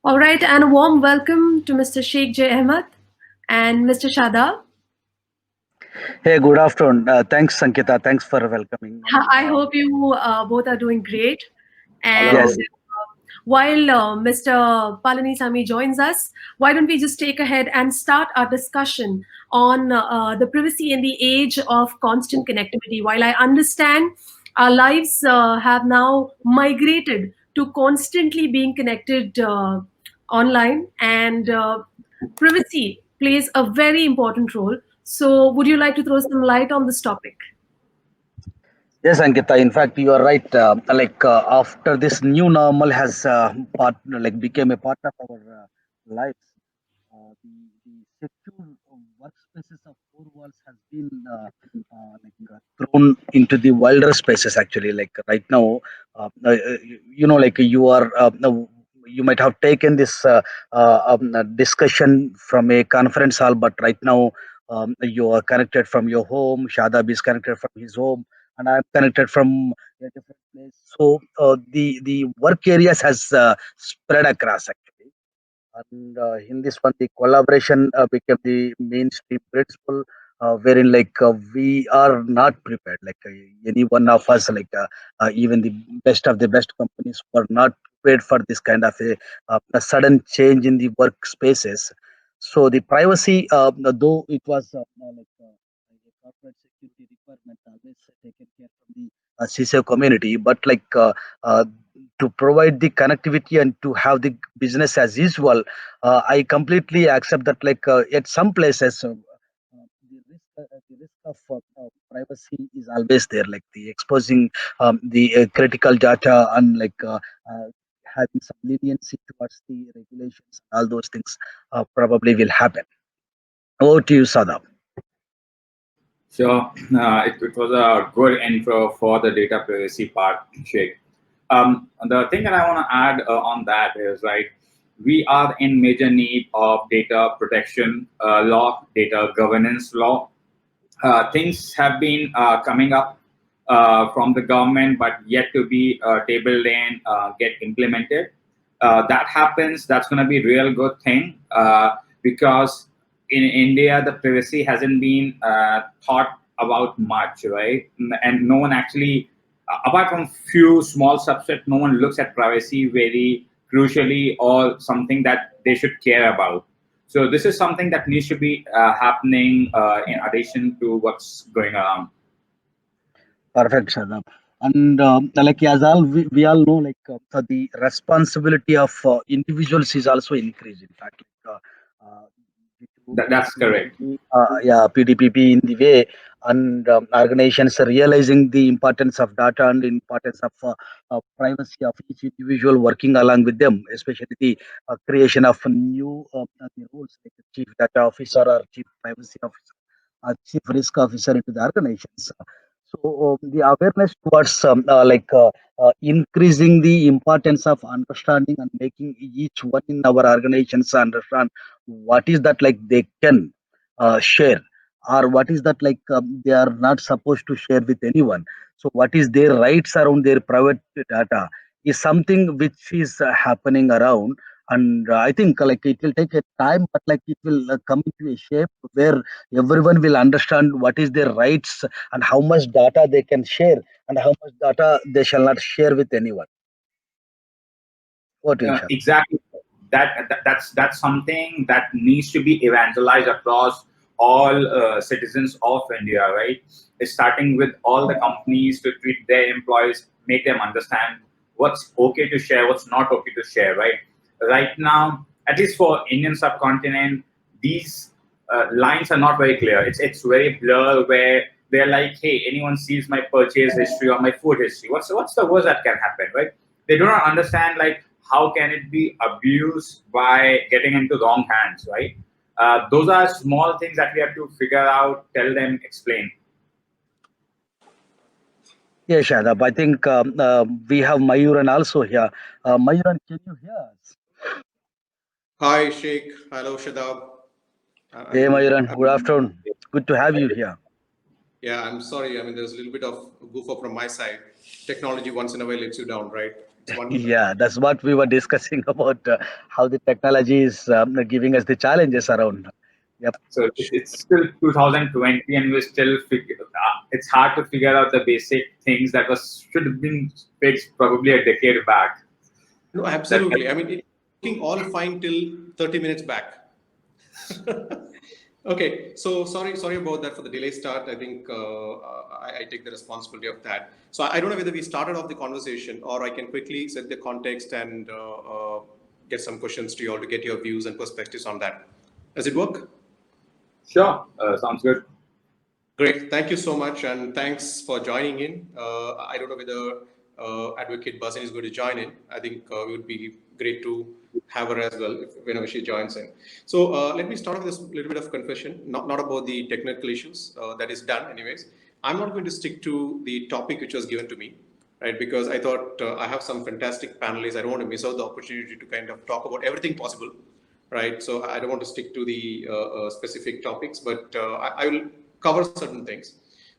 All right, and a warm welcome to Mr. Sheikh J. Ahmed and Mr. Shadab. Hey, good afternoon. Thanks, Sankita. Thanks for welcoming. And I hope you both are doing great. And yes, Hello. while Mr. Palanisamy joins us, why don't we just take ahead and start our discussion on the privacy in the age of constant connectivity? While I understand our lives have now migrated to constantly being connected online, and privacy plays a very important role. So, would you like to throw some light on this topic? yes, Ankita. In fact, you are right. After this new normal has became a part of our lives, the secure workspaces of four walls has been thrown into the wilder spaces. Actually, like right now, like you are. You might have taken this discussion from a conference hall, but right now you are connected from your home. Shadab is connected from his home, and I'm connected from a different place. So the work areas has spread across actually. And in this one, the collaboration became the mainstream principle, wherein we are not prepared. Any one of us, even the best of the best companies were not prepared for this kind of a sudden change in the workspaces. So the privacy, though it was a corporate security requirement, always taken care from the CISO community, but uh, to provide the connectivity and to have the business as usual, I completely accept that. At some places, the risk of privacy is always there. Like the exposing the critical data and having some leniency towards the regulations, all those things probably will happen. Over to you, Sadaf. So it was a good intro for the data privacy part, Sheikh. The thing that I want to add on that is, right, we are in major need of data protection law, data governance law. Things have been coming up from the government, but yet to be tabled and get implemented. That happens, that's going to be a real good thing because in India, the privacy hasn't been thought about much, right? And no one actually, apart from few small subset, no one looks at privacy very crucially or something that they should care about. So this is something that needs to be happening in addition to what's going around. Perfect, Shadab. And as we all know, the responsibility of individuals is also increased. In fact, due to That's correct. PDPP in the way, and organizations are realizing the importance of data and the importance of privacy of each individual working along with them, especially the creation of new the roles like the chief data officer or chief privacy officer, chief risk officer into the organizations. So the awareness towards increasing the importance of understanding and making each one in our organizations understand what is that they can share, or what is that they are not supposed to share with anyone. So what is their rights around their private data is something which is happening around. And I think it will take a time, but it will come into a shape where everyone will understand what is their rights and how much data they can share and how much data they shall not share with anyone. What you shall. Exactly. That's something that needs to be evangelized across all citizens of India, right? It's starting with all the companies to treat their employees, make them understand what's okay to share, what's not okay to share, right? Right now, at least for Indian subcontinent, these lines are not very clear. It's very blur where they're like, hey, anyone sees my purchase history or my food history, what's the worst that can happen, right? They do not understand like how can it be abused by getting into wrong hands, right? Those are small things that we have to figure out, tell them, explain. Yeah, Shadab. I think we have Mayuran also here. Mayuran, can you hear us? Hi, Sheikh. Hello, Shadab. Hey, Mayuran. Good I'm afternoon. It's good to have you here. yeah, I'm sorry. I mean, there's a little bit of goof up from my side. Technology once in a while lets you down, right? It's wonderful. Yeah, that's what we were discussing about how the technology is giving us the challenges around. Yep. So it's still 2020, and we still it's hard to figure out the basic things that should have been fixed probably a decade back. No, That absolutely. I mean, it's looking all fine till 30 minutes back. Okay, so sorry about that for the delay start. I think I take the responsibility of that. So I don't know whether we started off the conversation or I can quickly set the context and get some questions to you all to get your views and perspectives on that. Does it work? Sure, sounds good. Great. Thank you so much, and thanks for joining in. I don't know whether Advocate Bhasin is going to join in. I think it would be great to have her as well whenever she joins in. So let me start with this little bit of confession, not about the technical issues. That is done anyways. I'm not going to stick to the topic which was given to me, right? Because I thought I have some fantastic panelists. I don't want to miss out the opportunity to kind of talk about everything possible, right? So I don't want to stick to the specific topics, but I will cover certain things.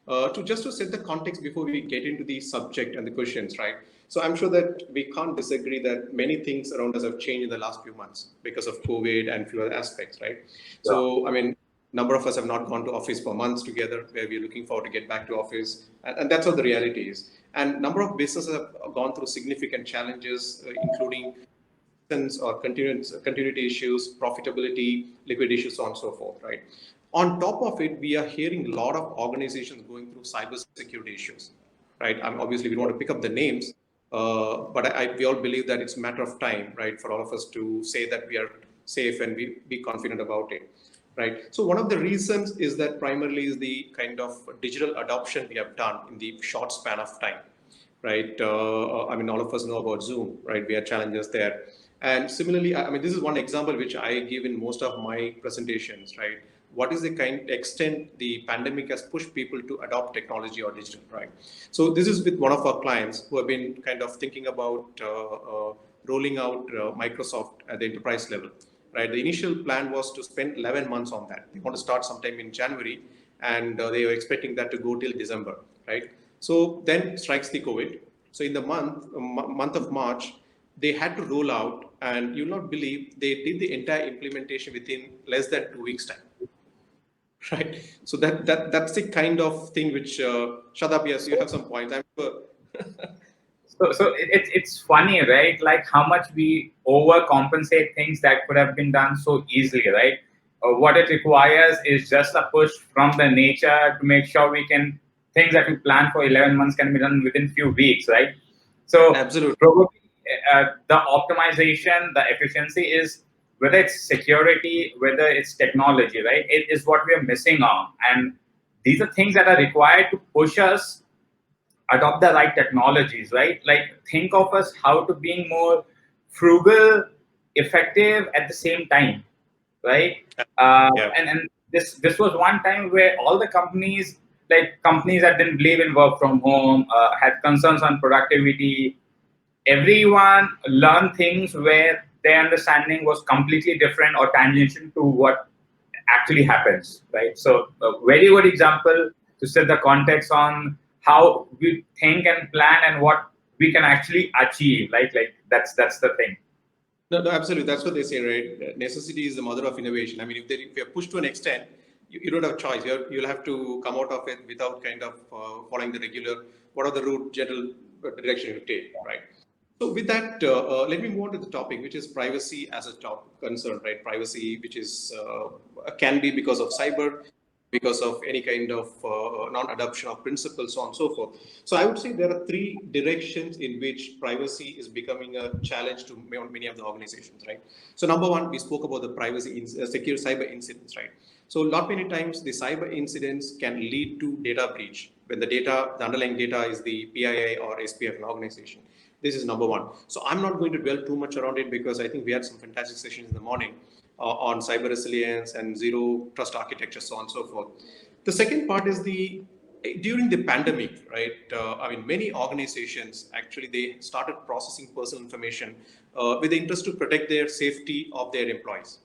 To set the context before we get into the subject and the questions, right? So I'm sure that we can't disagree that many things around us have changed in the last few months because of COVID and few other aspects, right? Yeah. So, I mean, number of us have not gone to office for months together, where we're looking forward to get back to office. And that's what the reality is. And number of businesses have gone through significant challenges, including or continuity issues, profitability, liquidity issues, so on and so forth, right? On top of it, we are hearing a lot of organizations going through cybersecurity issues, right? Obviously, we don't want to pick up the names, but we all believe that it's a matter of time, right, for all of us to say that we are safe and be confident about it, right? So one of the reasons is that primarily is the kind of digital adoption we have done in the short span of time, right? I mean, all of us know about Zoom, right? We have challenges there. And similarly, I mean, this is one example which I give in most of my presentations, right? What is the kind extent the pandemic has pushed people to adopt technology or digital, right? So this is with one of our clients who have been kind of thinking about rolling out Microsoft at the enterprise level, right? The initial plan was to spend 11 months on that. They want to start sometime in January, and they were expecting that to go till December, right? So then strikes the COVID. So in the month of March, they had to roll out, and you'll not believe they did the entire implementation within less than 2 weeks' time. Right. So that's the kind of thing which Shadab, yes, you have some points. I'm sure. So it's funny, right? Like how much we overcompensate things that could have been done so easily, right? What it requires is just a push from the nature to make sure things that we plan for 11 months can be done within few weeks, right? So absolutely, probably the optimization, the efficiency is, whether it's security, whether it's technology, right? It is what we are missing on. And these are things that are required to push us adopt the right technologies, right? Like think of us how to being more frugal, effective at the same time, right? Yeah. And this was one time where all the companies that didn't believe in work from home, had concerns on productivity. Everyone learned things where their understanding was completely different or tangential to what actually happens, right? So a very good example to set the context on how we think and plan and what we can actually achieve. Like that's the thing. No, absolutely. That's what they say, right? Necessity is the mother of innovation. I mean, if you're pushed to an extent, you don't have a choice. You'll have to come out of it without kind of following the regular, what are the general direction you take, right? So with that, let me move on to the topic, which is privacy as a top concern, right? Privacy, which is can be because of cyber, because of any kind of non-adoption of principles, so on and so forth. So I would say there are three directions in which privacy is becoming a challenge to many of the organizations, right? So number one, we spoke about the privacy, secure cyber incidents, right? So not many times the cyber incidents can lead to data breach when the underlying data is the PII or SPF of an organization. This is number one. So I'm not going to dwell too much around it because I think we had some fantastic sessions in the morning on cyber resilience and zero trust architecture, so on and so forth. The second part is during the pandemic, right? I mean, many organizations actually they started processing personal information with the interest to protect their safety of their employees,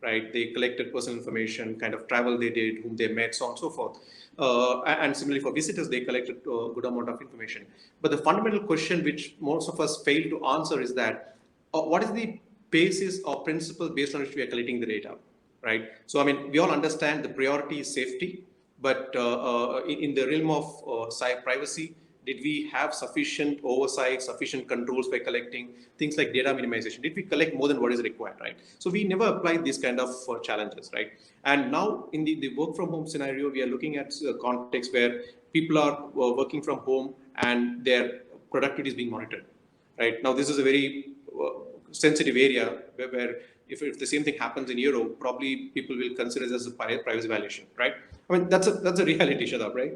right? They collected personal information, kind of travel they did, whom they met, so on and so forth. And similarly for visitors, they collect a good amount of information. But the fundamental question which most of us fail to answer is that what is the basis or principle based on which we are collecting the data, right? So I mean, we all understand the priority is safety, but in the realm of privacy, did we have sufficient oversight, sufficient controls by collecting things like data minimization? Did we collect more than what is required, right? So we never applied these kind of challenges, right? And now in the work from home scenario, we are looking at a context where people are working from home and their productivity is being monitored, right? Now this is a very sensitive area where if the same thing happens in Europe, probably people will consider it as a privacy violation, right? I mean, that's a reality, Shadab, right?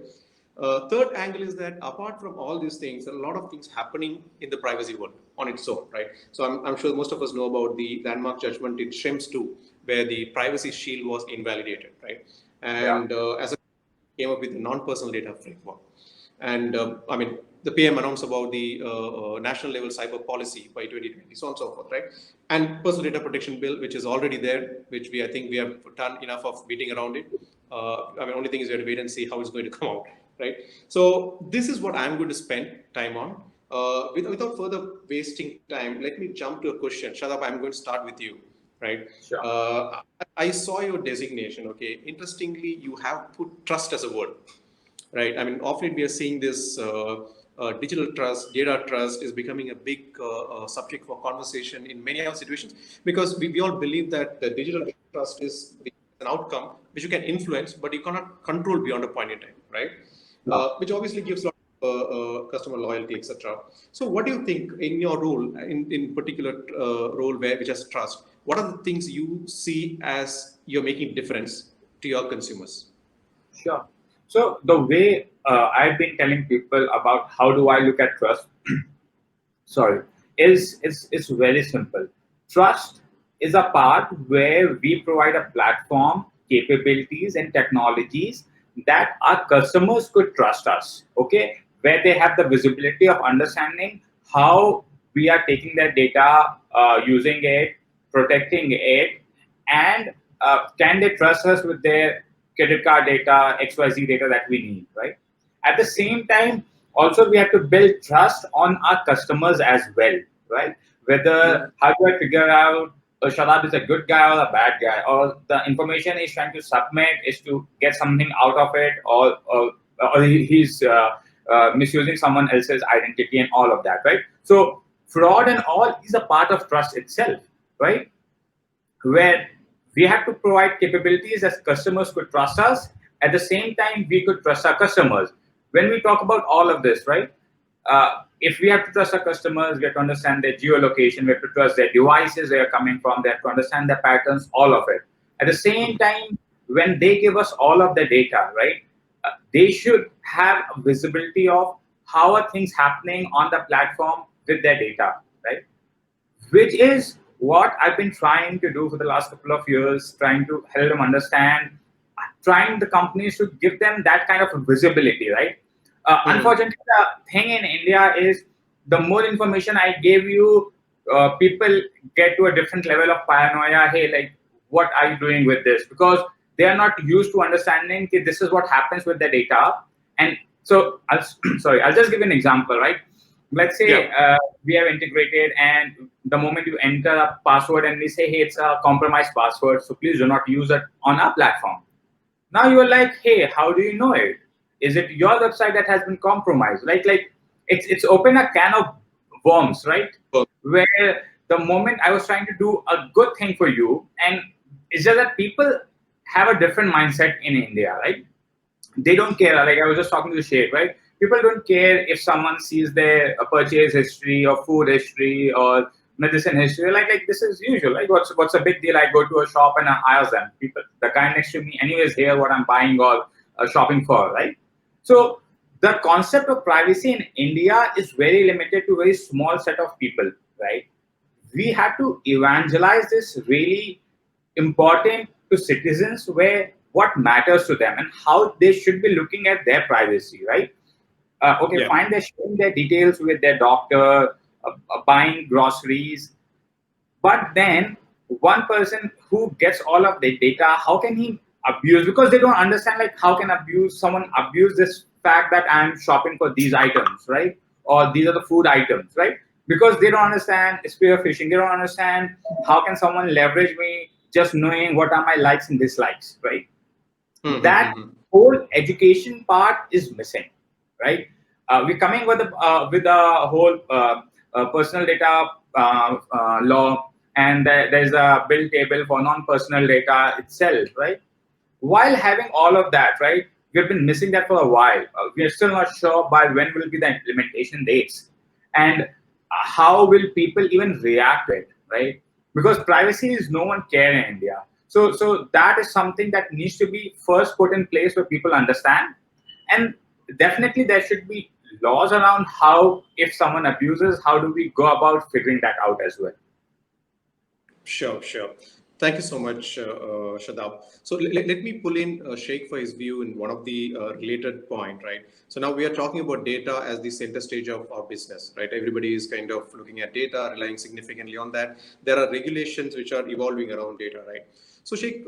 Third angle is that apart from all these things, there are a lot of things happening in the privacy world on its own, right? So I'm sure most of us know about the landmark judgment in Schrems 2, where the privacy shield was invalidated, right? And as a came up with a non-personal data framework. And I mean, the PM announced about the national level cyber policy by 2020, so on and so forth, right? And personal data protection bill, which is already there, which I think we have done enough of beating around it. I mean, only thing is we have to wait and see how it's going to come out, right? So this is what I'm going to spend time on. Without further wasting time, let me jump to a question. Shadab, I'm going to start with you, right? Sure. I saw your designation, okay? Interestingly, you have put trust as a word, right? I mean, often we are seeing this digital trust, data trust is becoming a big subject for conversation in many other situations, because we all believe that the digital trust is an outcome which you can influence, but you cannot control beyond a point in time, right? Which obviously gives a lot of customer loyalty, etc. So what do you think in your role, in particular role which has trust, what are the things you see as you're making difference to your consumers? Sure. So the way I've been telling people about how do I look at trust, sorry, is very simple. Trust is a part where we provide a platform, capabilities, and technologies that our customers could trust us. Okay, where they have the visibility of understanding how we are taking their data, using it, protecting it, and can they trust us with their credit card data, XYZ data that we need, right? At the same time, also we have to build trust on our customers as well, right? Whether how do I figure out Shadab is a good guy or a bad guy, or the information he's trying to submit is to get something out of it, or he's misusing someone else's identity and all of that, right? So fraud and all is a part of trust itself, right? Where we have to provide capabilities as customers could trust us. At the same time, we could trust our customers. When we talk about all of this, right? If we have to trust our customers, we have to understand their geolocation, we have to trust their devices, where they're coming from, they have to understand their patterns, all of it. At the same time, when they give us all of the data, right? They should have a visibility of how are things happening on the platform with their data, right? Which is what I've been trying to do for the last couple of years, trying to help them understand, trying the companies to give them that kind of visibility, right? Unfortunately, the thing in India is the more information I gave you, people get to a different level of paranoia. Hey, like, what are you doing with this? Because they are not used to understanding that this is what happens with the data. And so, I'll just give you an example, right? Let's say we have integrated, and the moment you enter a password and we say, hey, it's a compromised password, so please do not use it on our platform. Now you are like, hey, how do you know it? Is it your website that has been compromised? Like it's open a can of worms, right? Where the moment I was trying to do a good thing for you, and it's just that people have a different mindset in India, right? They don't care. Like I was just talking to Shaik, right? People don't care if someone sees their purchase history or food history or medicine history. Like this is usual. Like what's a big deal? I go to a shop and I ask them. People, the guy next to me, anyways, hear what I'm buying or shopping for, right? So the concept of privacy in India is very limited to a very small set of people, right? We have to evangelize this really important to citizens where what matters to them and how they should be looking at their privacy, right? Fine, they're sharing their details with their doctor, buying groceries, but then one person who gets all of the data, how can he abuse, because they don't understand like how can someone abuse this fact that I'm shopping for these items, right? Or these are the food items, right? Because they don't understand spear phishing. They don't understand how can someone leverage me just knowing what are my likes and dislikes, right? That whole education part is missing, right? We're coming with a whole personal data law, and there's a bill table for non-personal data itself, right? While having all of that, right, we've been missing that for a while. We are still not sure by when will be the implementation dates, and how will people even react to it, right? Because privacy is no one care in India. So that is something that needs to be first put in place where people understand, and definitely there should be laws around how, if someone abuses, how do we go about figuring that out as well. Sure, sure. Thank you so much, Shadab. So let me pull in Shaik for his view in one of the related point, right? So now we are talking about data as the center stage of our business, right? Everybody is kind of looking at data, relying significantly on that. There are regulations which are evolving around data, right? So Shaik,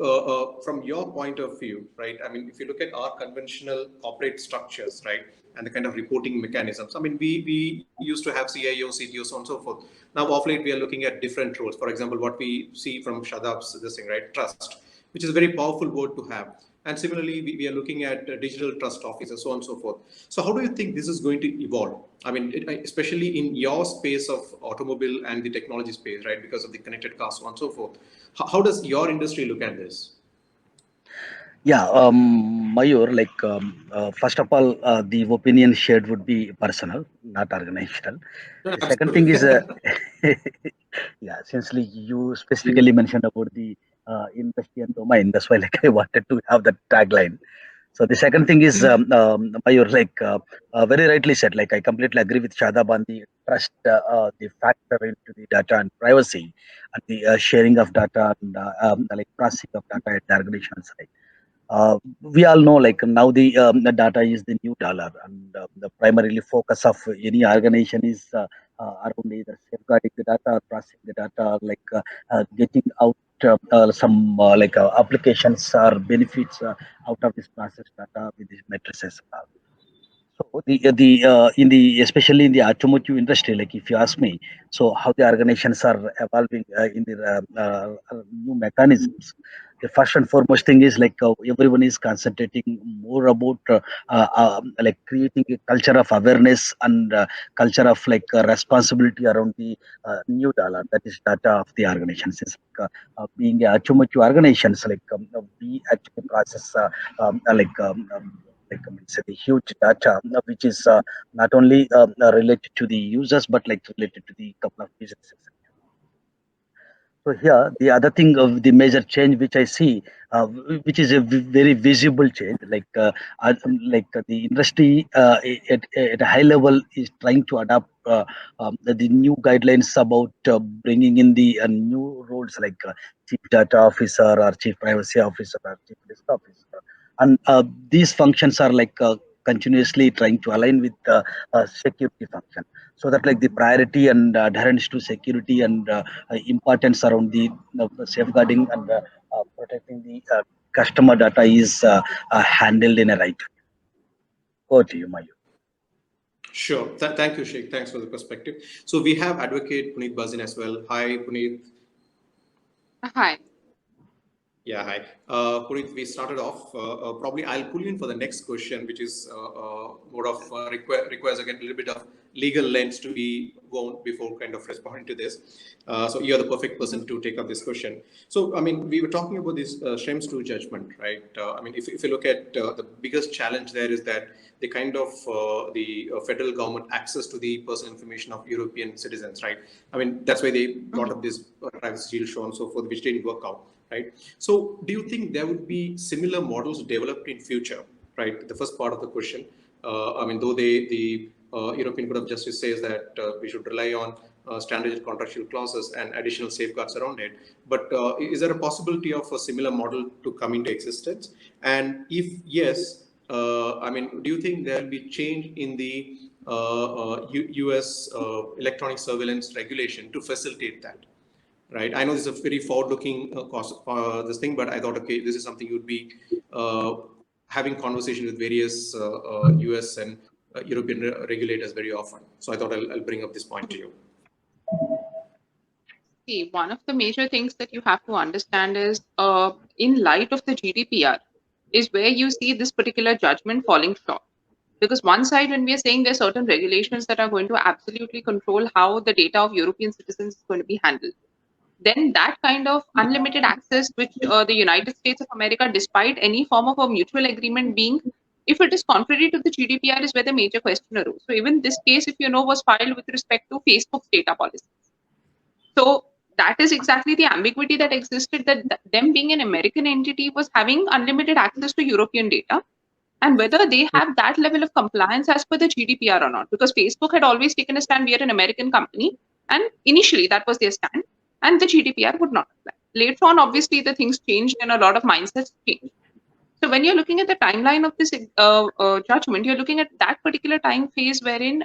from your point of view, right? I mean, if you look at our conventional corporate structures, right? And the kind of reporting mechanisms. I mean, we used to have CIO, CTO, so on and so forth. Now, of late, we are looking at different roles. For example, what we see from Shadab's this thing, right? Trust, which is a very powerful word to have. And similarly, we are looking at digital trust officers, so on and so forth. So how do you think this is going to evolve? I mean, especially in your space of automobile and the technology space, right? Because of the connected cars, so on and so forth. How does your industry look at this? Yeah, Mayur, first of all, the opinion shared would be personal, not organizational. The second thing is, Absolutely. yeah, since you specifically mentioned about the industry and domain, that's why like I wanted to have that tagline. So the second thing is, Mayur, very rightly said, like I completely agree with Shadab on the trust, the factor into the data and privacy, and the sharing of data and like processing of data at the organization side. We all know like now the data is the new dollar, and the primarily focus of any organization is around either safeguarding the data or processing the data, getting out applications or benefits out of this process data with these matrices. So the in the especially in the automotive industry, like if you ask me, so how the organizations are evolving in the new mechanisms. The first and foremost thing is everyone is concentrating more about like creating a culture of awareness and culture of responsibility around the new dollar, that is data of the organizations. It's being a automotive organizations, we actually process it's a huge data which is not only related to the users but like related to the couple of businesses. So here, the other thing of the major change which I see, which is a very visible change, the industry at a high level is trying to adapt the new guidelines about bringing in the new roles chief data officer or chief privacy officer or chief risk officer, and these functions are continuously trying to align with security function, so that like the priority and adherence to security and importance around the safeguarding and protecting the customer data is handled in a right way. Over to you, Mayu. Sure. Thank you, Sheikh. Thanks for the perspective. So we have Advocate Puneet Bhasin as well. Hi, Puneet. Hi. Yeah, hi. Puneet, we started off. Probably I'll pull you in for the next question, which is more of requires again a little bit of legal lens to be gone before kind of responding to this. So you're the perfect person to take up this question. So, I mean, we were talking about this Schrems 2 judgment, right? I mean, if you look at the biggest challenge there is that the kind of the federal government access to the personal information of European citizens, right? I mean, that's why they brought up this privacy shield, so on and so forth, which didn't work out. Right. So, do you think there would be similar models developed in future? Right. The first part of the question. I mean, though the European Court of Justice says that we should rely on standard contractual clauses and additional safeguards around it, but is there a possibility of a similar model to come into existence? And if yes, I mean, do you think there will be change in the US electronic surveillance regulation to facilitate that? right? I know this is a very forward-looking this thing, but I thought, okay, this is something you'd be having conversation with various US and European regulators very often. So I thought I'll bring up this point to you. See, one of the major things that you have to understand is, in light of the GDPR, is where you see this particular judgment falling short. Because one side, when we are saying there are certain regulations that are going to absolutely control how the data of European citizens is going to be handled, then that kind of unlimited access, which the United States of America, despite any form of a mutual agreement being, if it is contrary to the GDPR, is where the major question arose. So even this case, if you know, was filed with respect to Facebook's data policy. So that is exactly the ambiguity that existed, that them being an American entity was having unlimited access to European data, and whether they have that level of compliance as per the GDPR or not. Because Facebook had always taken a stand, we are an American company, and initially that was their stand, and the GDPR would not apply. Later on, obviously, the things changed and a lot of mindsets changed. So when you're looking at the timeline of this judgment, you're looking at that particular time phase wherein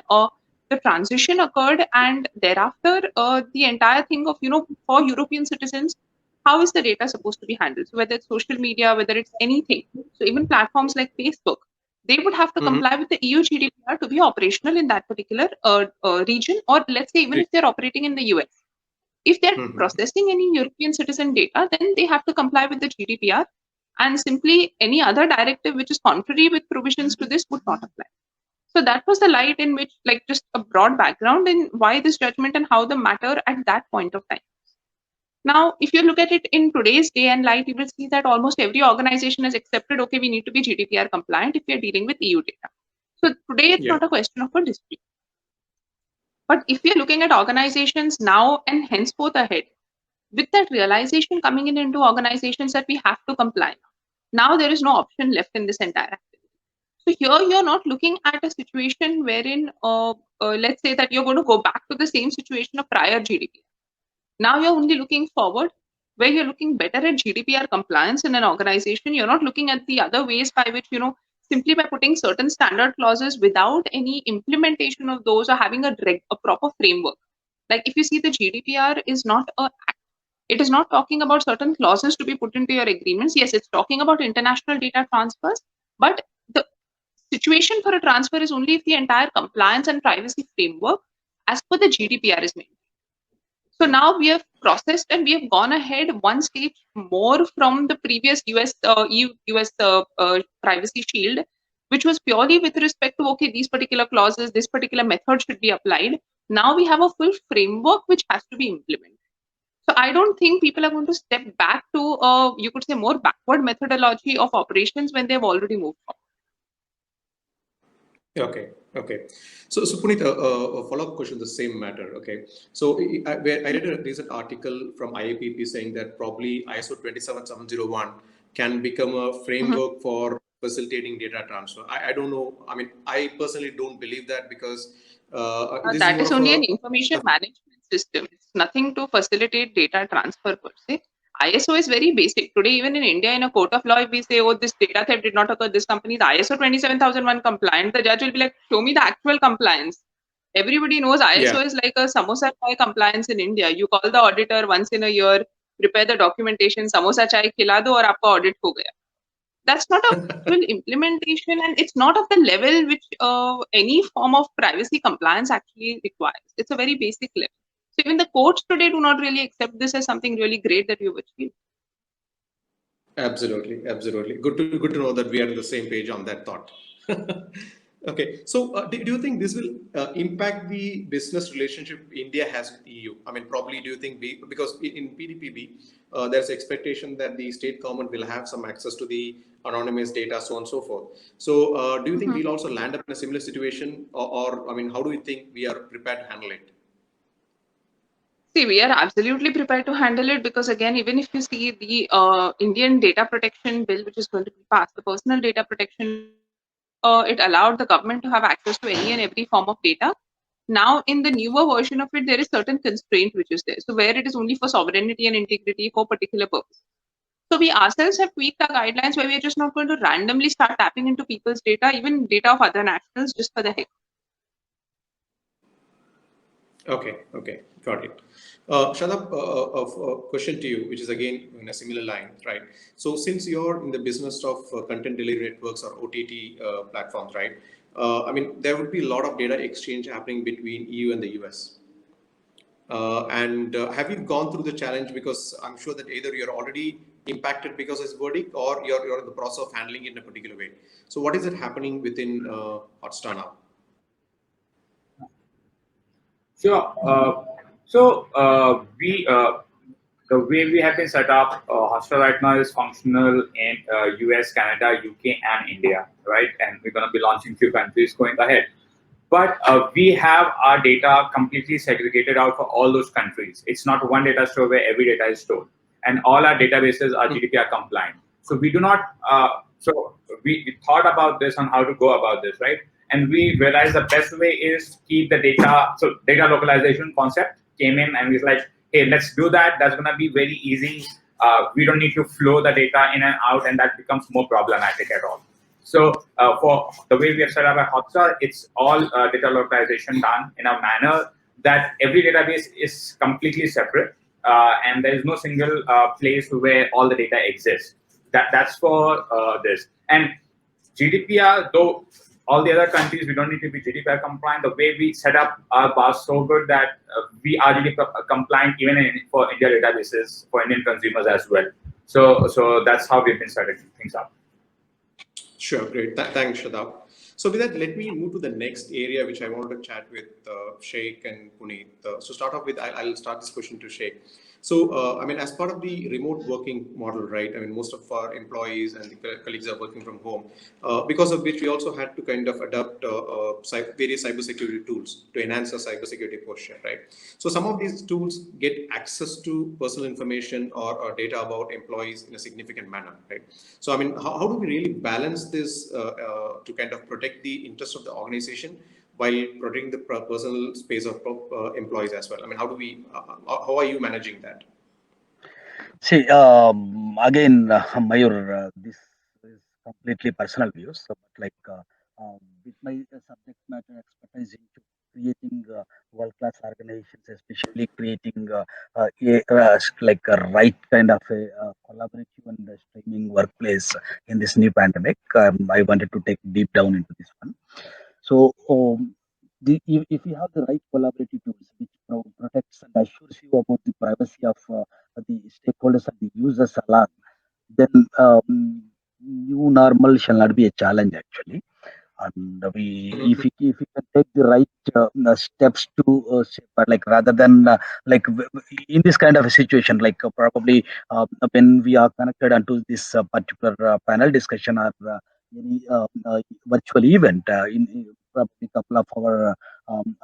the transition occurred, and thereafter the entire thing of, for European citizens, how is the data supposed to be handled? So whether it's social media, whether it's anything, so even platforms like Facebook, they would have to comply with the EU GDPR to be operational in that particular region, or let's say even if they're operating in the US. If they're processing any European citizen data, then they have to comply with the GDPR, and simply any other directive which is contrary with provisions to this would not apply. So that was the light in which, like, just a broad background in why this judgment and how the matter at that point of time. Now, if you look at it in today's day and light, you will see that almost every organization has accepted, okay, we need to be GDPR compliant if we are dealing with EU data. So today it's not a question of a dispute. But if we are looking at organizations now and henceforth ahead, with that realization coming in into organizations that we have to comply, now there is no option left in this entire activity. So here you're not looking at a situation wherein, let's say that you're going to go back to the same situation of prior GDPR. Now you're only looking forward, where you're looking better at GDPR compliance in an organization. You're not looking at the other ways by which, simply by putting certain standard clauses without any implementation of those or having a proper framework. Like if you see, the GDPR is not a act. It is not talking about certain clauses to be put into your agreements. Yes, it's talking about international data transfers, but the situation for a transfer is only if the entire compliance and privacy framework as per the GDPR is made. So now we have processed and we have gone ahead one stage more from the previous US privacy shield, which was purely with respect to, okay, these particular clauses, this particular method should be applied. Now we have a full framework which has to be implemented. So I don't think people are going to step back to, you could say, more backward methodology of operations when they've already moved forward. Okay. So Puneet, a follow-up question, the same matter. Okay. So I read a recent article from IAPP saying that probably ISO 27701 can become a framework for facilitating data transfer. I don't know. I mean, I personally don't believe that, because that is only an information management system. It's nothing to facilitate data transfer per se. ISO is very basic. Today, even in India, in a court of law, if we say, oh, this data theft did not occur, this company is ISO 27001 compliant, the judge will be like, show me the actual compliance. Everybody knows ISO is like a samosa chai compliance in India. You call the auditor once in a year, prepare the documentation, samosa chai khila do aur aapka audit ho gaya. That's not a full implementation, and it's not of the level which any form of privacy compliance actually requires. It's a very basic level. So even the courts today do not really accept this as something really great that you've achieved. Absolutely. Good to know that we are on the same page on that thought. Okay, so do you think this will impact the business relationship India has with EU? I mean, probably do you think because in PDPB, there's expectation that the state government will have some access to the anonymous data, so on and so forth. So do you think we'll also land up in a similar situation, or I mean, how do you think we are prepared to handle it? See, we are absolutely prepared to handle it, because again, even if you see the Indian data protection bill, which is going to be passed, the personal data protection, it allowed the government to have access to any and every form of data. Now, in the newer version of it, there is certain constraint which is there. So where it is only for sovereignty and integrity for particular purpose. So we ourselves have tweaked our guidelines where we are just not going to randomly start tapping into people's data, even data of other nationals, just for the heck. Okay, got it. Shadab, a question to you, which is again in a similar line, right? So since you're in the business of content delivery networks or OTT platforms, right? I mean, there would be a lot of data exchange happening between EU and the US. And have you gone through the challenge? Because I'm sure that either you're already impacted because of this verdict, or you're in the process of handling it in a particular way. So what is it happening within Hotstar now? Sure. We the way we have been set up, Hostel right now is functional in US, Canada, UK, and India, right? And we're going to be launching few countries going ahead. But we have our data completely segregated out for all those countries. It's not one data store where every data is stored, and all our databases are GDPR compliant. So we do not. So we thought about this on how to go about this, right? And we realized the best way is to keep the data. So data localization concept came in, and we was like, hey, let's do that. That's going to be very easy. We don't need to flow the data in and out, and that becomes more problematic at all. So for the way we have set up at Hotstar, it's all data localization done in a manner that every database is completely separate, and there is no single place where all the data exists. That's for this. And GDPR, though all the other countries, we don't need to be GDPR compliant. The way we set up our bar so good that we are GDPR compliant even for India databases for Indian consumers as well. So that's how we've been setting things up. Sure, great. Thanks, Shadab. So with that, let me move to the next area, which I wanted to chat with Shaik and Puneet. So start off with, I'll start this question to Shaik. So, I mean, as part of the remote working model, right? I mean, most of our employees and the colleagues are working from home, because of which we also had to kind of adopt various cybersecurity tools to enhance our cybersecurity posture, right? So some of these tools get access to personal information or data about employees in a significant manner, right? So, I mean, how do we really balance this to kind of protect the interest of the organization while protecting the personal space of employees as well? I mean, how are you managing that? See, again, Mayur, this is completely personal views. So, but like with my subject matter expertise into creating world-class organizations, especially creating like a right kind of a collaborative and streaming workplace in this new pandemic, I wanted to take deep down into this one. So, if you have the right collaborative tools which protects and assures you about the privacy of the stakeholders and the users alike, then new normal shall not be a challenge actually. And if we can take the right steps to but like rather than like in this kind of a situation, like probably when we are connected onto this particular panel discussion or any virtual event, in probably couple of our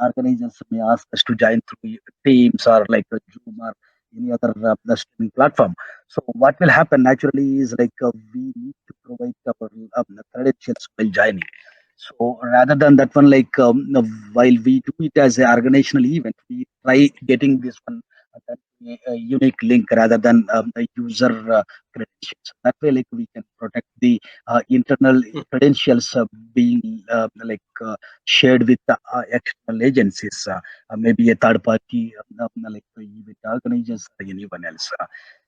organizers may ask us to join through Teams or like a Zoom or any other streaming platform. So what will happen naturally is like we need to provide our credentials while joining. So rather than that one, like while we do it as an organizational event, we try getting this one that a unique link rather than a user credentials. That way, like we can protect the internal credentials being shared with the external agencies, maybe a third party, like event organizers or anyone else.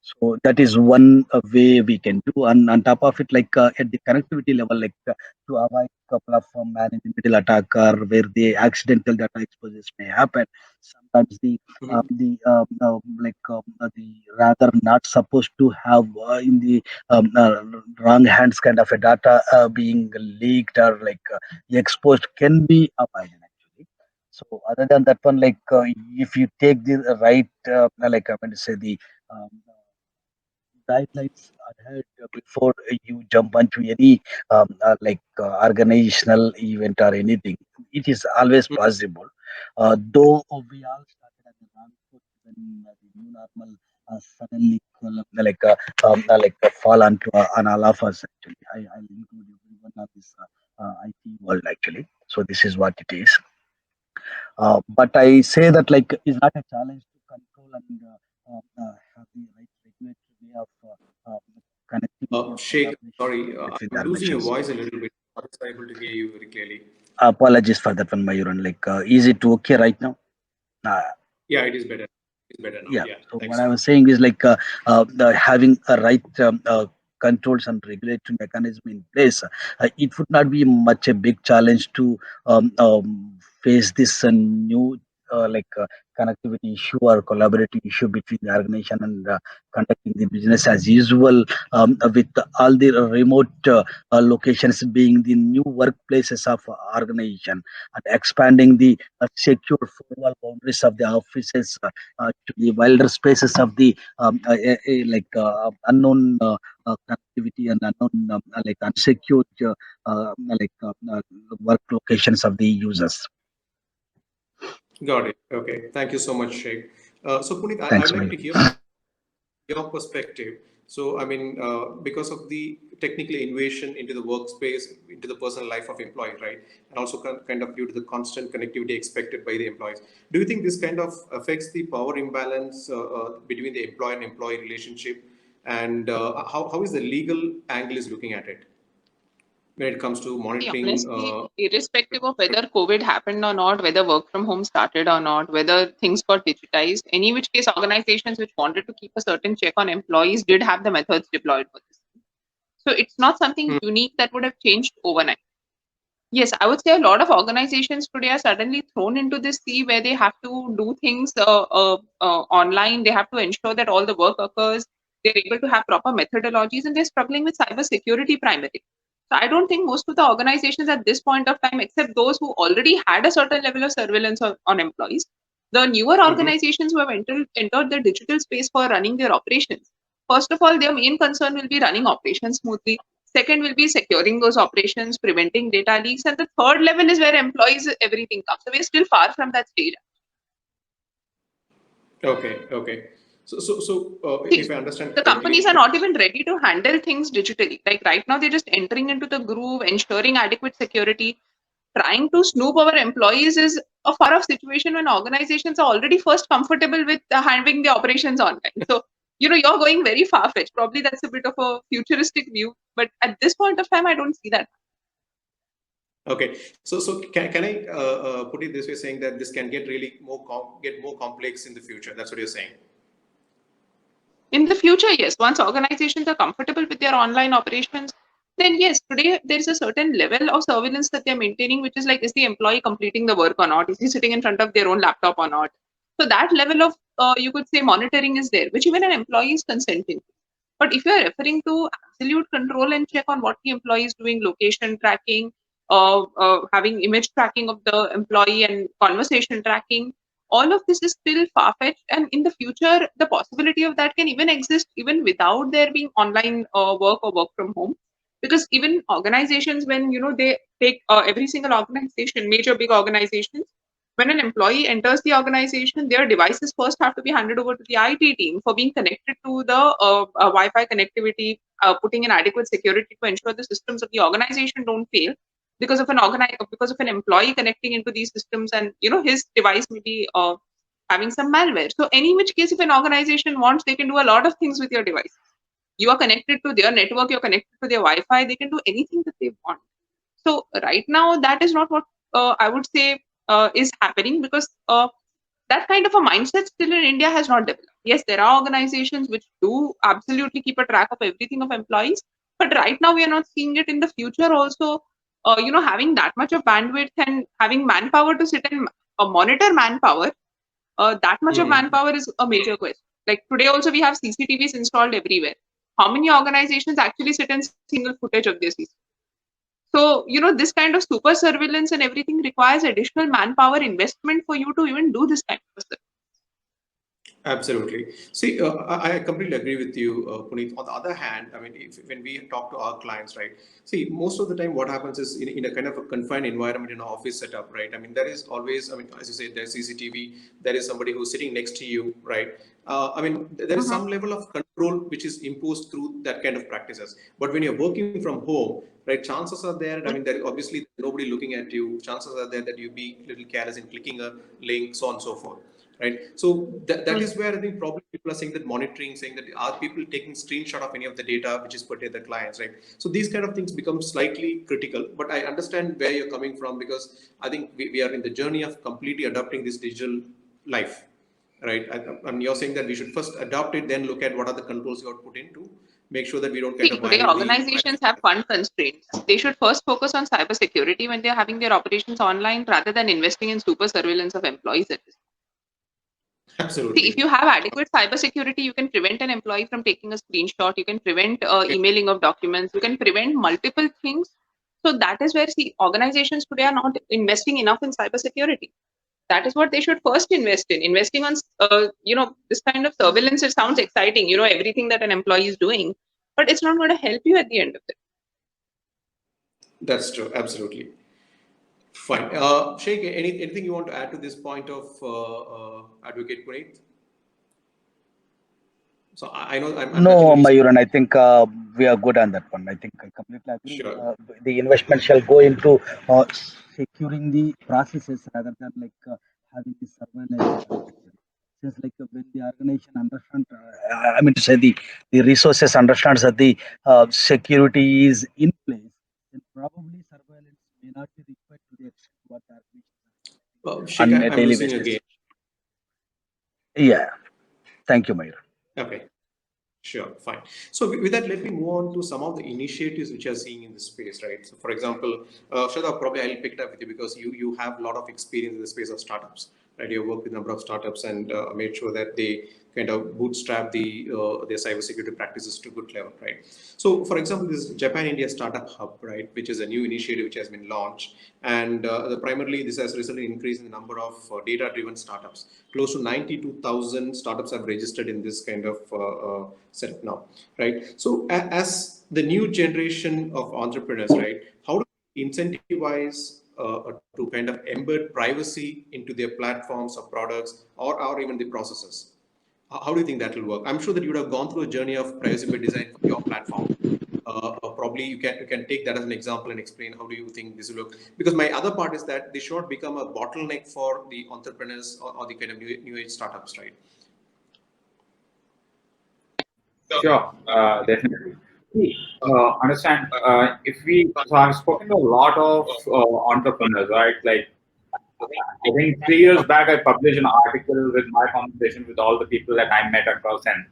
So that is one way we can do, and on top of it, like at the connectivity level, like to avoid couple of man-in-the-middle attack or where the accidental data exposures may happen. Sometimes the rather not supposed to have in the wrong hands kind of a data being leaked or like exposed can be avoided actually. So other than that one, like if you take the right like I'm going to say the um, guidelines ahead before you jump onto any organizational event or anything. It is always possible. Though we all started at the wrong foot when the new normal suddenly fall onto on all of us. Actually, I include everyone of this IT world actually. So this is what it is. But I say that like is not a challenge to control and have the right regulatory way of connectivity and Sheikh, collaboration sorry, between the I'm losing your organizations. voice a little bit. I'm not able to hear you very clearly. Apologies for that one, Mayuran. Like, is it okay right now? Uh, Yeah, it is better. It's better now. yeah. Yeah, So what thanks. I was saying is like having a right controls and regulatory mechanism in place, it would not be much a big challenge to face this new connectivity issue or collaborative issue between the organization and conducting the business as usual, with all the remote locations being the new workplaces of organization, and expanding the secure four-wall boundaries of the offices to the wilder spaces of the unknown connectivity and unknown unsecured work locations of the users. Got it. Okay. Thank you so much, Sheikh. So, Puneet, I'd Thanks, like Mayur. to hear from your perspective. So, I mean, because of the technical invasion into the workspace, into the personal life of employees, right? And also kind of due to the constant connectivity expected by the employees. Do you think this kind of affects the power imbalance between the employer and employee relationship? And how is the legal angle is looking at it when it comes to See, monitoring? honestly, irrespective of whether COVID happened or not, whether work from home started or not, whether things got digitized, any which case organizations which wanted to keep a certain check on employees did have the methods deployed for this. So it's not something Hmm. unique that would have changed overnight. Yes, I would say a lot of organizations today are suddenly thrown into this sea where they have to do things online. They have to ensure that all the work occurs. They're able to have proper methodologies, and they're struggling with cyber security primarily. So I don't think most of the organizations at this point of time, except those who already had a certain level of surveillance on employees, the newer Mhm. organizations who have entered the digital space for running their operations. First of all, their main concern will be running operations smoothly. Second will be securing those operations, preventing data leaks. And the third level is where employees, everything comes. So we're still far from that stage. Okay, okay. So, See, if I understand the companies correctly, are not even ready to handle things digitally. Like right now, they're just entering into the groove, ensuring adequate security. Trying to snoop our employees is a far off situation when organizations are already first comfortable with having the operations online. So, you're going very far fetched. Probably that's a bit of a futuristic view. But at this point of time, I don't see that. okay. So can I put it this way, saying that this can get really get more complex in the future? That's what you're saying. In the future, yes, once organizations are comfortable with their online operations, then yes, today there is a certain level of surveillance that they're maintaining, which is like, is the employee completing the work or not? Is he sitting in front of their own laptop or not? So that level of, you could say, monitoring is there, which even an employee is consenting to. But if you're referring to absolute control and check on what the employee is doing, location tracking, having image tracking of the employee and conversation tracking, all of this is still far-fetched, and in the future the possibility of that can even exist even without there being online work or work from home, because even organizations, when they take every single organization, major big organizations, when an employee enters the organization, their devices first have to be handed over to the IT team for being connected to the Wi-Fi connectivity, putting in adequate security to ensure the systems of the organization don't fail because of an employee connecting into these systems, and his device may be having some malware. So any which case, if an organization wants, they can do a lot of things with your device. You are connected to their network, you're connected to their Wi-Fi, they can do anything that they want. So right now, that is not what I would say is happening, because that kind of a mindset still in India has not developed. Yes, there are organizations which do absolutely keep a track of everything of employees, but right now we are not seeing it. In the future also, having that much of bandwidth and having manpower to sit and monitor manpower, that much of Hmm. manpower is a major question. Like today also we have CCTVs installed everywhere. How many organizations actually sit and single footage of their CCTV? So, this kind of super surveillance and everything requires additional manpower investment for you to even do this kind of stuff. Absolutely. See, I completely agree with you, Puneet. On the other hand, I mean, when we talk to our clients, right? See, most of the time, what happens is in a kind of a confined environment in an office setup, right? I mean, there is always, I mean, as you said, there's CCTV, there is somebody who's sitting next to you, right? I mean, there is some level of control which is imposed through that kind of practices. But when you're working from home, right, chances are there. I mean, there obviously nobody looking at you. Chances are there that you be a little careless in clicking a link, so on and so forth, right? So that is where I think probably people are saying that monitoring, saying that are people taking screenshot of any of the data which is put to the clients, right? So these kind of things become slightly critical, but I understand where you're coming from, because I think we are in the journey of completely adopting this digital life, right? And you're saying that we should first adopt it, then look at what are the controls you have put in to make sure that we don't kind See, of today violate the organizations have fund constraints. They should first focus on cybersecurity when they're having their operations online rather than investing in super surveillance of employees at this. See, Absolutely. if you have adequate cybersecurity, you can prevent an employee from taking a screenshot. You can prevent emailing of documents. You can prevent multiple things. So that is where, see, organizations today are not investing enough in cybersecurity. That is what they should first invest in. Investing on, this kind of surveillance. It sounds exciting, everything that an employee is doing, but it's not going to help you at the end of it. That's true. Absolutely. Fine. Shaik, anything you want to add to this point of Advocate Puneet? So I know I'm No, actually Mayuran, I think we are good on that one. I think I completely agree. sure. The investment shall go into securing the processes rather than having the surveillance. Just when the organization understand, I mean to say the resources understands that the security is in place, then probably surveillance may not be required to the extent what the organization Shaik, on a I'm daily losing you basis. again. Yeah, thank you, Mayuran. Okay. Sure, fine. So with that, let me move on to some of the initiatives which are seeing in the space, right? So for example, Shadab, probably I'll pick it up with you because you have a lot of experience in the space of startups, right? You've worked with a number of startups and made sure that they kind of bootstrap their cybersecurity practices to good level, right? So for example, this Japan-India Startup Hub, right, which is a new initiative which has been launched. And primarily this has resulted in increase in the number of data-driven startups. Close to 92,000 startups have registered in this kind of setup now, right? So as the new generation of entrepreneurs, right, how do we incentivize to kind of embed privacy into their platforms or products or even the processes? How do you think that will work? I'm sure that you would have gone through a journey of privacy by design for your platform. Probably you can take that as an example and explain how do you think this will look. Because my other part is that this should not become a bottleneck for the entrepreneurs or the kind of new age startups, right? Sure, definitely. See, understand, so I've spoken to a lot of entrepreneurs, right? Like, I think 3 years back, I published an article with my conversation with all the people that I met across. And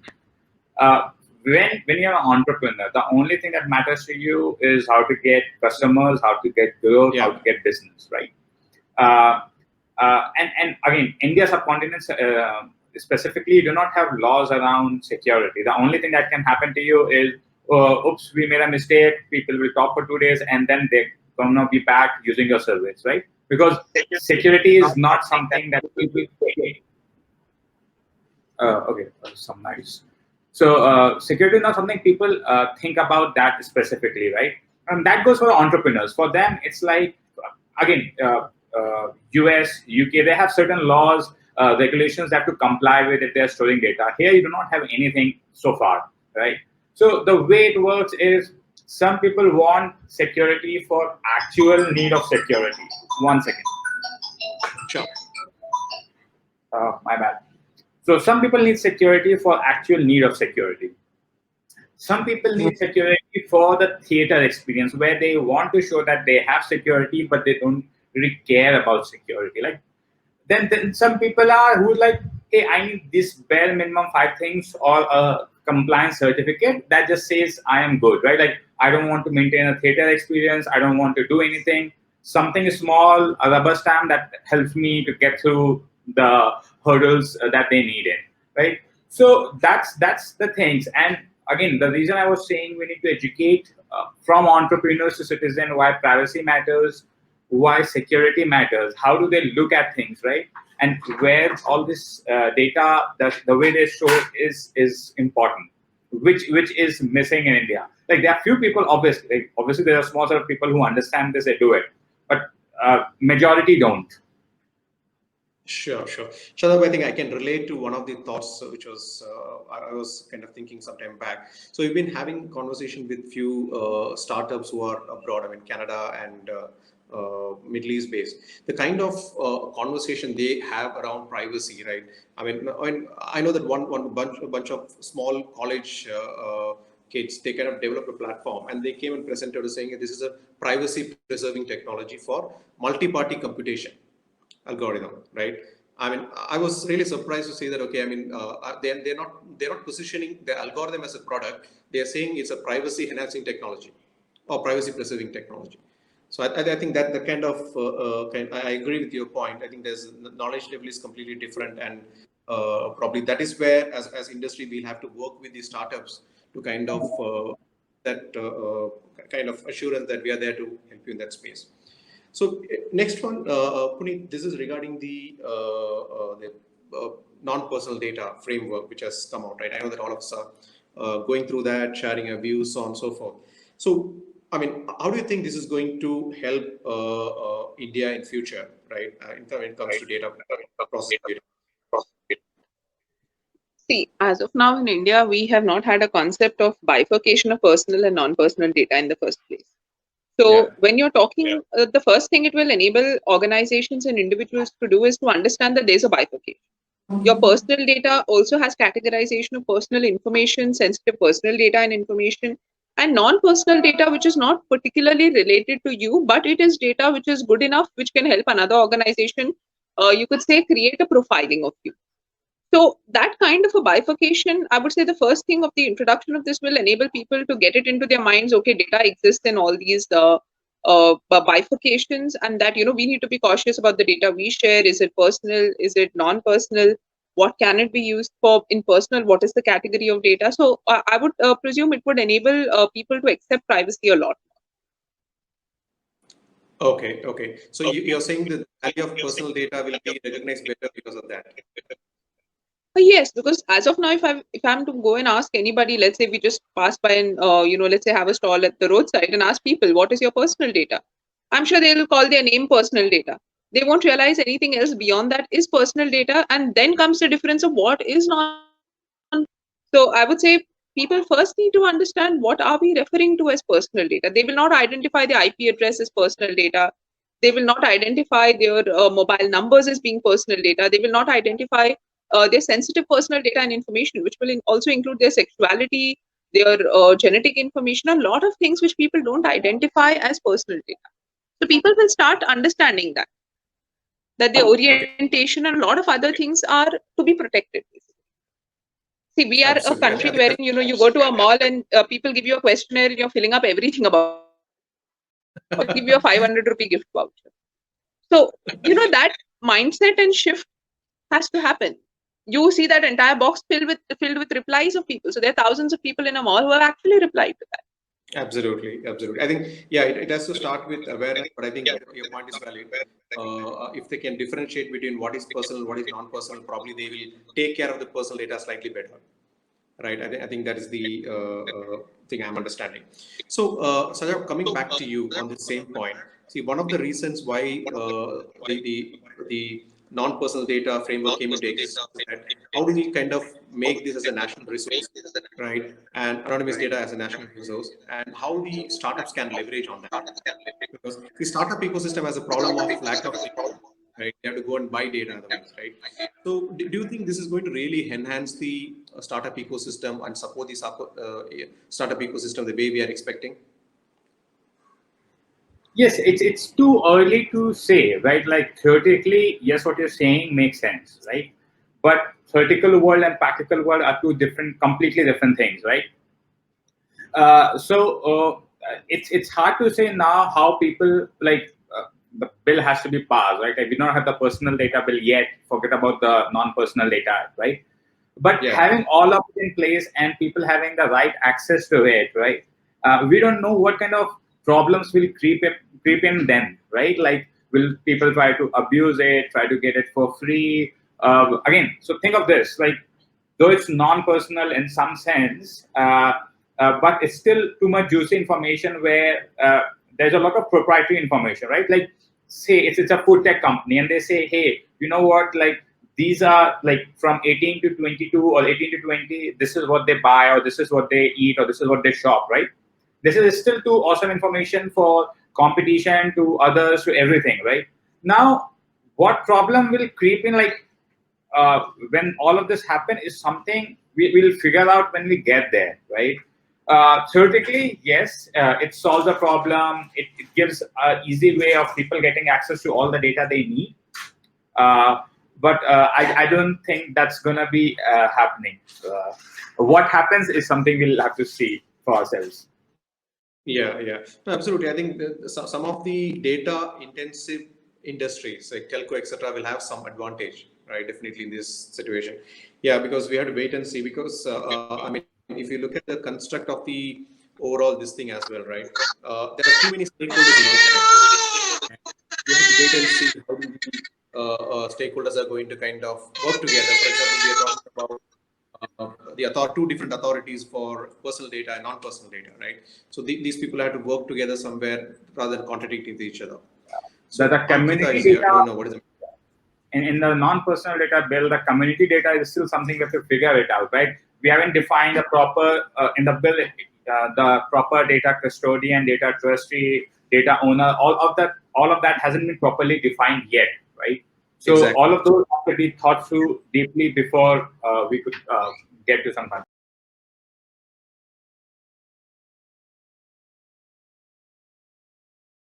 when you're an entrepreneur, the only thing that matters to you is how to get customers, how to get growth, how to get business, right? And again, India subcontinent specifically do not have laws around security. The only thing that can happen to you is, oops, we made a mistake. People will talk for 2 days, and then they're gonna be back using your service, right? Because security is not something that people. Okay, some nice. So security is not something people think about that specifically, right? And that goes for entrepreneurs. For them, it's like, again, US, UK, they have certain laws, regulations that to comply with if they're storing data. Here, you do not have anything so far, right? So the way it works is some people want security for actual need of security. 1 second. Sure. My bad. So some people need security for actual need of security. Some people need security for the theater experience where they want to show that they have security, but they don't really care about security. Like then some people are who like, hey, I need this bare minimum 5 things or a compliance certificate that just says I am good, right? Like I don't want to maintain a theater experience. I don't want to do anything. Something small, a rubber stamp that helps me to get through the hurdles that they need in, right? So that's the things. And again, the reason I was saying we need to educate from entrepreneurs to citizen why privacy matters, why security matters, how do they look at things, right? And where all this data, the way they show is important, which is missing in India. Like there are few people, obviously there are small set of people who understand this, they do it, but majority don't. Sure. Shadab, I think I can relate to one of the thoughts which was I was kind of thinking some time back. So we've been having conversation with few startups who are abroad, I mean Canada and Middle East based. The kind of conversation they have around privacy, right? I mean I know that a bunch of small college kids, they kind of developed a platform and they came and presented saying this is a privacy preserving technology for multi-party computation algorithm, right? I mean, I was really surprised to see that. Okay, I mean, they're not positioning the algorithm as a product. They're saying it's a privacy enhancing technology or privacy preserving technology. So I think that the kind of I agree with your point. I think there's knowledge level is completely different, and probably that is where as industry we'll have to work with the startups to kind of that kind of assurance that we are there to help you in that space. So next one, Puneet, this is regarding the non-personal data framework which has come out, right? I know that all of us are going through that, sharing our views, so on and so forth. So, I mean, how do you think this is going to help India in future, right? When it comes to data processing. See, as of now in India, we have not had a concept of bifurcation of personal and non-personal data in the first place. So when you're talking, the first thing it will enable organizations and individuals to do is to understand that there's a bifurcation. Your personal data also has categorization of personal information, sensitive personal data and information, and non-personal data, which is not particularly related to you, but it is data which is good enough, which can help another organization, you could say, create a profiling of you. So that kind of a bifurcation, I would say the first thing of the introduction of this will enable people to get it into their minds, okay, data exists in all these bifurcations, and that, we need to be cautious about the data we share. Is it personal? Is it non-personal? What can it be used for in personal? What is the category of data? So I would presume it would enable people to accept privacy a lot. Okay. So you're saying the value of personal data will be recognized better because of that? Yes, because as of now, if I'm to go and ask anybody, let's say we just pass by and let's say have a stall at the roadside and ask people, what is your personal data? I'm sure they'll call their name personal data. They won't realize anything else beyond that is personal data, and then comes the difference of what is non. So I would say people first need to understand what are we referring to as personal data. They will not identify the IP address as personal data. They will not identify their mobile numbers as being personal data. They will not identify their sensitive personal data and information, which will also include their sexuality, their genetic information, a lot of things which people don't identify as personal data. So people will start understanding that their orientation and a lot of other things are to be protected. See, we are a country wherein, you go to a mall and people give you a questionnaire and you're filling up everything about it. Give you a 500 rupee gift voucher. So, that mindset and shift has to happen. You see that entire box filled with replies of people. So there are thousands of people in a mall who have actually replied to that. Absolutely. I think, it has to start with awareness, but I think your point is valid. If they can differentiate between what is personal, what is non-personal, probably they will take care of the personal data slightly better. Right. I think that is the thing I'm understanding. So, Shadab, coming back to you on the same point. See, one of the reasons why the non-personal data framework came into existence, right? How do we kind of make this as a national resource, right? And anonymous data as a national resource, and how the startups can leverage on that? Because the startup ecosystem has a problem of lack of data, right? They have to go and buy data otherwise, right? So do you think this is going to really enhance the startup ecosystem and support the startup ecosystem the way we are expecting? Yes, it's too early to say, right? Like theoretically, yes, what you're saying makes sense, right? But theoretical world and practical world are two completely different things, right? It's hard to say now how people the bill has to be passed, right? Like we don't have the personal data bill yet. Forget about the non-personal data, right? But having all of it in place and people having the right access to it, right? We don't know what kind of problems will creep in then, right? Like, will people try to abuse it, try to get it for free? Again, so think of this, like, though it's non-personal in some sense, but it's still too much juicy information where there's a lot of proprietary information, right? Like, say it's a food tech company and they say, hey, you know what, like, these are like from 18 to 22 or 18 to 20, this is what they buy or this is what they eat or this is what they shop, right? This is still too awesome information for competition, to others, to everything, right? Now, what problem will creep in, like, when all of this happen is something we will figure out when we get there, right? Theoretically, yes, it solves the problem. It gives an easy way of people getting access to all the data they need. but I don't think that's going to be happening. What happens is something we'll have to see for ourselves. Yeah, yeah, no, absolutely. I think some of the data intensive industries like telco, etc., will have some advantage, right? Definitely in this situation. Yeah, because we have to wait and see. Because I mean, if you look at the construct of the overall this thing as well, right? There are too many stakeholders involved. We have to wait and see how the stakeholders are going to kind of work together. For example, we are talking about two different authorities for personal data and non-personal data, right? So these people have to work together somewhere rather than contradicting with each other. So The Ankita community is here. I data, don't know what is the in the non-personal data bill, the community data is still something we have to figure it out, right? We haven't defined a proper, in the bill, the proper data custodian, data trustee, data owner, all of that hasn't been properly defined yet, right? So exactly. all of those have to be thought through deeply before we could get to some kind.